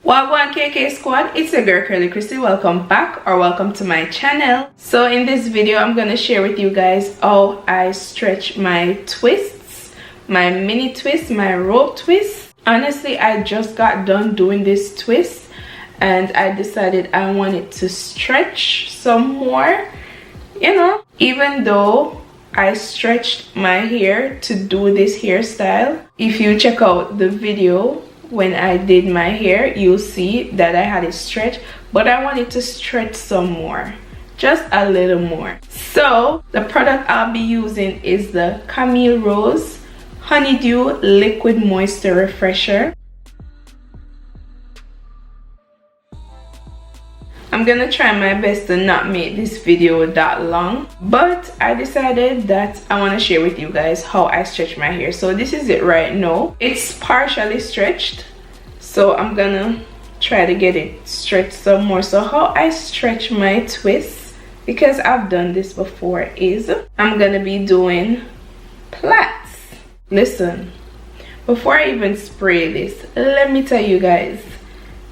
Wagwan KK squad, it's your girl Curly Krissy. Welcome back or welcome to my channel. So in this video I'm gonna share with you guys how I stretch my twists, my mini twists, my rope twists. Honestly, I just got done doing this twist and I decided I wanted to stretch some more, you know, even though I stretched my hair to do this hairstyle. If you check out the video when I did my hair, you'll see that I had it stretched, but I wanted to stretch some more, just a little more. So the product I'll be using is the Camille Rose Honeydew Liquid Moisture Refresher. I'm gonna try my best to not make this video that long, but I decided that I want to share with you guys how I stretch my hair. So this is it right now. It's partially stretched, so I'm gonna try to get it stretched some more. So how I stretch my twists, because I've done this before, is I'm gonna be doing plaits. Listen, before I even spray this, let me tell you guys,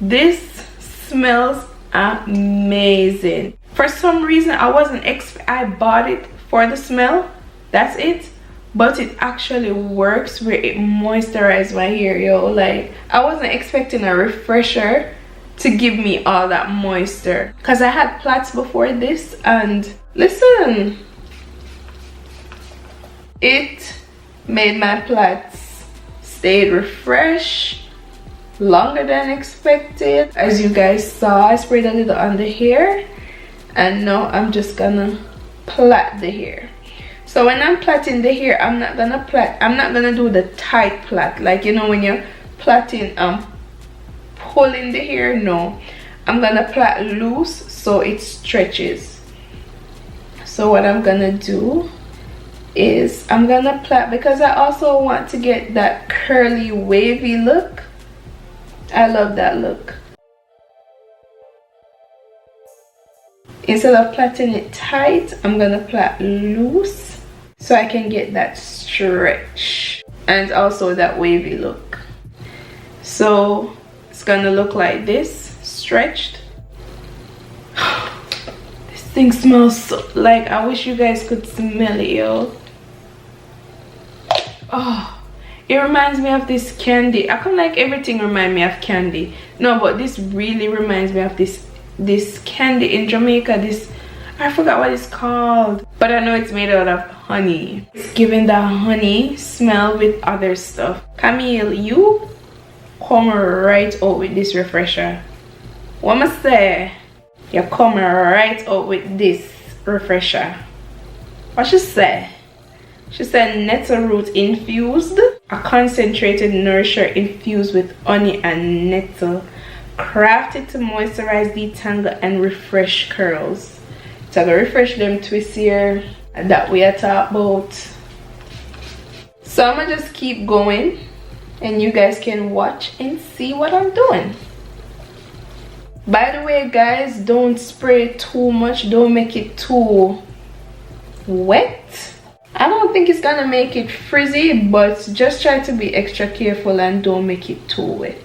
this smells amazing. For some reason I bought it for the smell, that's it, but it actually works where it moisturizes my hair, yo. Like, I wasn't expecting a refresher to give me all that moisture, because I had plaits before this, and listen, it made my plaits stay refreshed longer than expected. As you guys saw, I sprayed a little on the hair, and now I'm just gonna plait the hair. So when I'm plaiting the hair, I'm not gonna do the tight plait, like, you know, when you're plaiting pulling the hair. No, I'm gonna plait loose so it stretches. So what I'm gonna do is I'm gonna plait, because I also want to get that curly wavy look. I love that look. Instead of plaiting it tight, I'm gonna plait loose so I can get that stretch and also that wavy look. So it's gonna look like this, stretched. This thing smells so, like, I wish you guys could smell it, yo. Oh, it reminds me of this candy. I can like everything remind me of candy. No, but this really reminds me of this candy in Jamaica. This, I forgot what it's called, but I know it's made out of honey. It's giving that honey smell with other stuff. Camille, you come right out with this refresher. What am I say? You come right out with this refresher. What she say? She said nettle root infused, a concentrated nourisher infused with honey and nettle, crafted to moisturize, detangle, and refresh curls. So I'm gonna refresh them twists here that we are talking about. So I'm gonna just keep going and you guys can watch and see what I'm doing. By the way, guys, don't spray too much, don't make it too wet. I don't think it's gonna make it frizzy, but just try to be extra careful and don't make it too wet.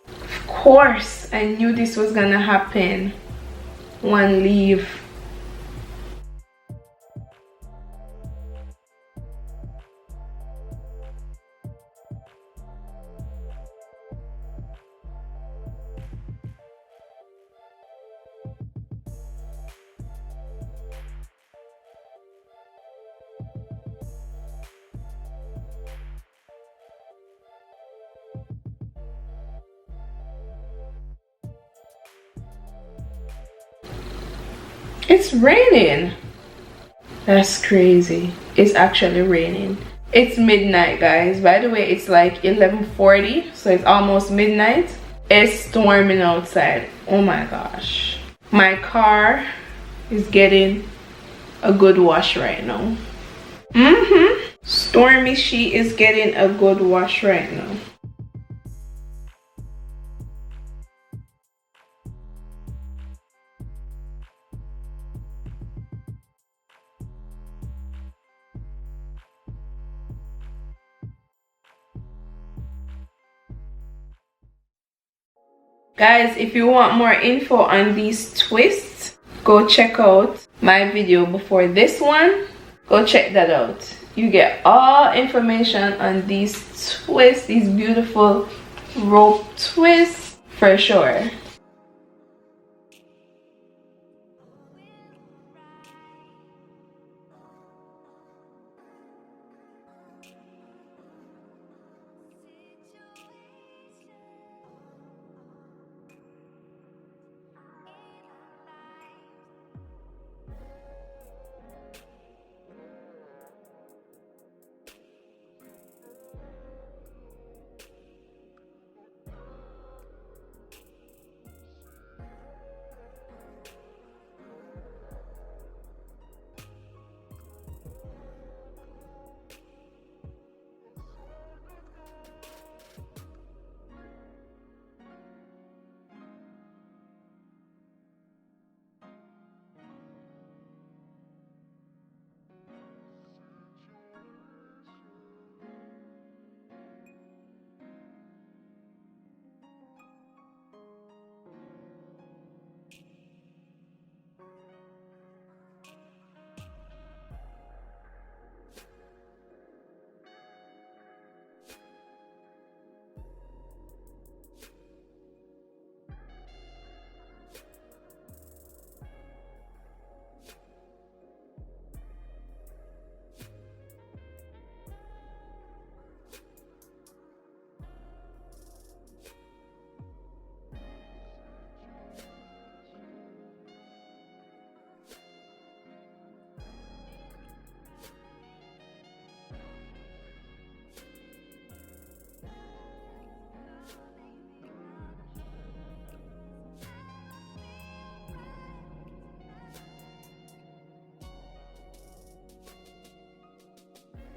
Of course, I knew this was gonna happen. One leave. It's raining. That's crazy. It's actually raining. It's midnight, guys. By the way, it's like 11:40, so it's almost midnight. It's storming outside. Oh my gosh. My car is getting a good wash right now. Stormy, she is getting a good wash right now. Guys, if you want more info on these twists, go check out my video before this one. Go check that out. You get all information on these twists, these beautiful rope twists, for sure.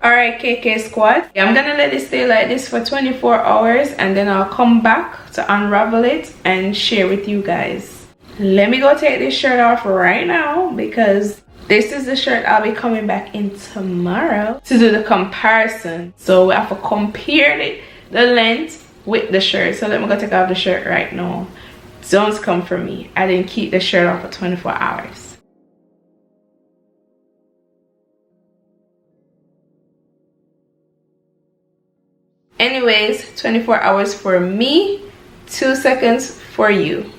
Alright, KK squad, I'm gonna let it stay like this for 24 hours and then I'll come back to unravel it and share with you guys. Let me go take this shirt off right now because this is the shirt I'll be coming back in tomorrow to do the comparison. So we have to compare the length with the shirt. So let me go take off the shirt right now. Don't come for me. I didn't keep the shirt off for 24 hours. Anyways, 24 hours for me, 2 seconds for you.